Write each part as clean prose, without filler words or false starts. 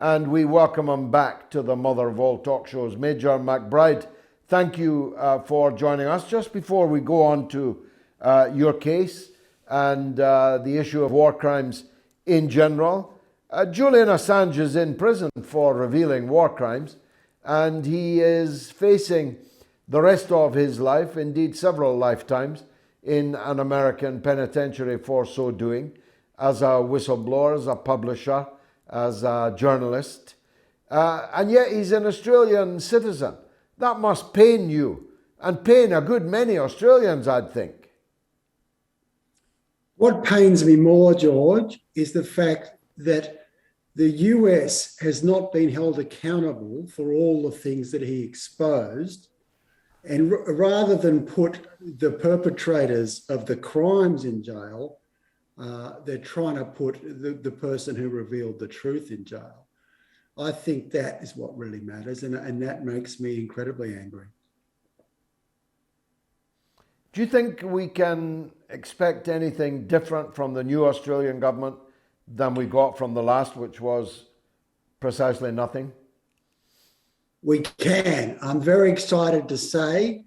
and we welcome him back to the mother of all talk shows. Major McBride, thank you for joining us. Just before we go on to your case and the issue of war crimes in general, Julian Assange is in prison for revealing war crimes, and he is facing the rest of his life, indeed several lifetimes, in an American penitentiary for so doing, as a whistleblower, as a publisher, as a journalist. And yet he's an Australian citizen. That must pain you, and pain a good many Australians, I'd think. What pains me more, George, is the fact that the US has not been held accountable for all the things that he exposed. And rather than put the perpetrators of the crimes in jail, they're trying to put the person who revealed the truth in jail. I think that is what really matters, and that makes me incredibly angry. Do you think we can expect anything different from the new Australian government than we got from the last, which was precisely nothing? We can. I'm very excited to say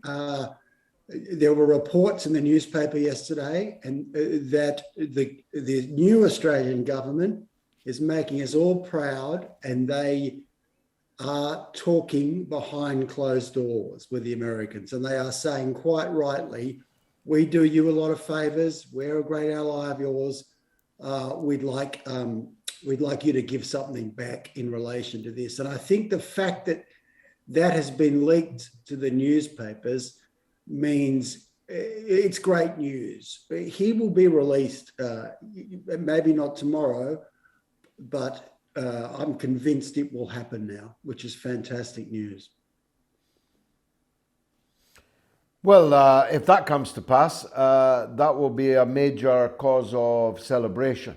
there were reports in the newspaper yesterday and that the new Australian government is making us all proud, and they are talking behind closed doors with the Americans, and they are saying quite rightly, we do you a lot of favours, we're a great ally of yours, we'd like you to give something back in relation to this. And I think the fact that that has been leaked to the newspapers means it's great news. He will be released, maybe not tomorrow, but I'm convinced it will happen now, which is fantastic news. Well, if that comes to pass, that will be a major cause of celebration.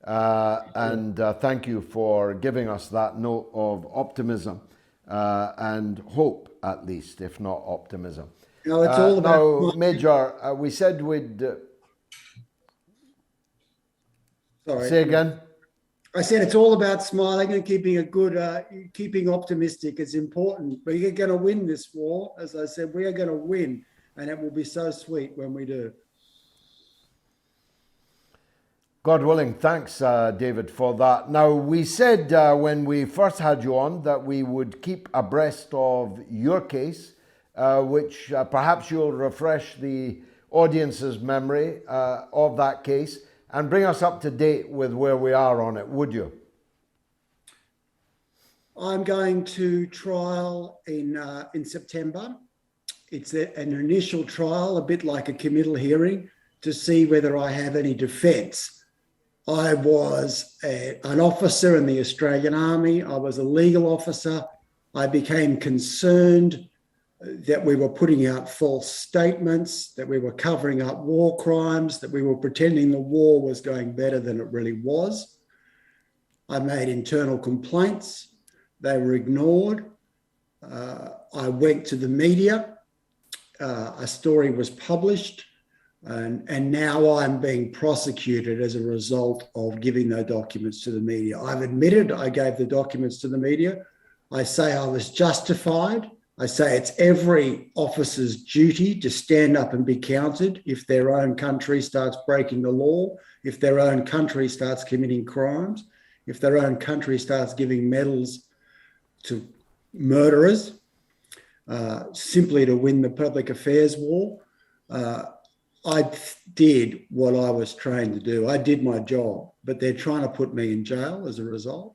And thank you for giving us that note of optimism and hope, at least, if not optimism. No, it's all about... Now, Major, we said we'd... Sorry. Say again? I said it's all about smiling and keeping a good, keeping optimistic. It's important. We're going to win this war. As I said, we are going to win, and it will be so sweet when we do. God willing, thanks, David, for that. Now, we said when we first had you on that we would keep abreast of your case, which perhaps you'll refresh the audience's memory of that case and bring us up to date with where we are on it, would you? I'm going to trial in September. It's an initial trial, a bit like a committal hearing, to see whether I have any defence. I was an officer in the Australian Army. I was a legal officer. I became concerned that we were putting out false statements, that we were covering up war crimes, that we were pretending the war was going better than it really was. I made internal complaints. They were ignored. I went to the media. A story was published, and now I'm being prosecuted as a result of giving those documents to the media. I've admitted I gave the documents to the media. I say I was justified. I say it's every officer's duty to stand up and be counted if their own country starts breaking the law, if their own country starts committing crimes, if their own country starts giving medals to murderers simply to win the public affairs war. I did what I was trained to do. I did my job, but they're trying to put me in jail as a result.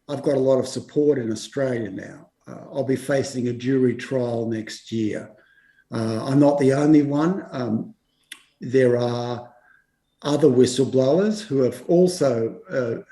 I've got a lot of support in Australia now. I'll be facing a jury trial next year. I'm not the only one. There are other whistleblowers who have also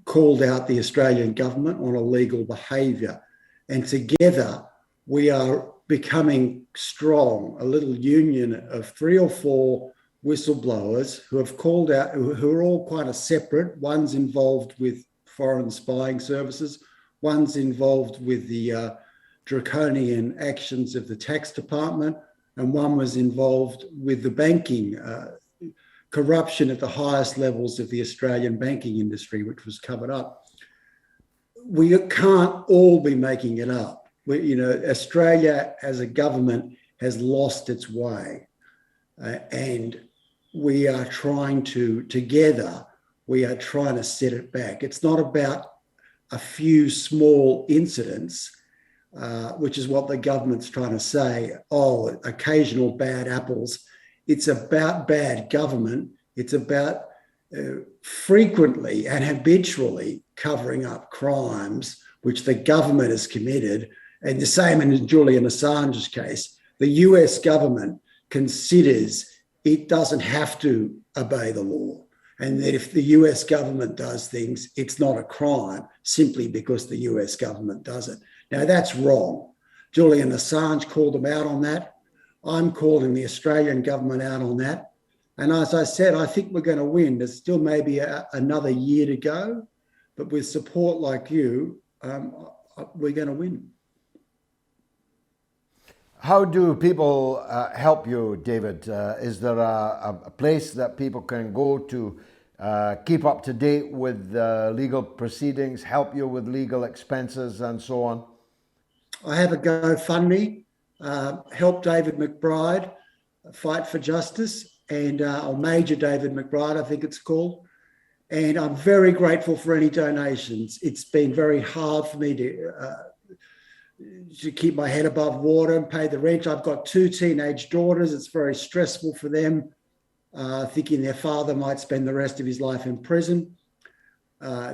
called out the Australian government on illegal behaviour. And together we are becoming strong, a little union of 3 or 4 whistleblowers who have called out, who are all kind of separate. One's involved with foreign spying services, one's involved with the draconian actions of the tax department, and one was involved with the banking, corruption at the highest levels of the Australian banking industry, which was covered up. we can't all be making it up. Australia as a government has lost its way, and we are trying to, together, we are trying to set it back. It's not about a few small incidents, which is what the government's trying to say. Oh, occasional bad apples. It's about bad government. It's about frequently and habitually covering up crimes which the government has committed. And the same in Julian Assange's case. The US government considers it doesn't have to obey the law, and that if the US government does things, it's not a crime simply because the US government does it. Now, that's wrong. Julian Assange called them out on that. I'm calling the Australian government out on that. And as I said, I think we're going to win. There's still maybe another year to go, but with support like you, we're going to win. How do people help you, David? Is there a place that people can go to keep up to date with legal proceedings, help you with legal expenses and so on? I have a GoFundMe, Help David McBride, Fight for Justice, and or Major David McBride, I think it's called. And I'm very grateful for any donations. It's been very hard for me to keep my head above water and pay the rent. I've got 2 teenage daughters. It's very stressful for them, thinking their father might spend the rest of his life in prison.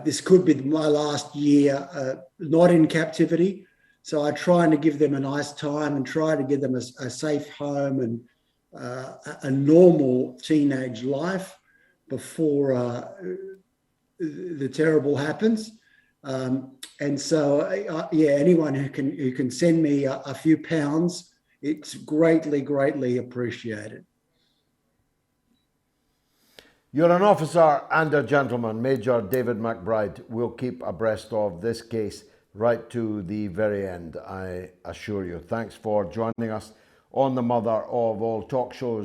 This could be my last year not in captivity. So I try to give them a nice time and try to give them a safe home and a normal teenage life before the terrible happens. And so, anyone who can send me a few pounds, it's greatly, greatly appreciated. You're an officer and a gentleman, Major David McBride. We'll keep abreast of this case right to the very end, I assure you. Thanks for joining us on the mother of all talk shows.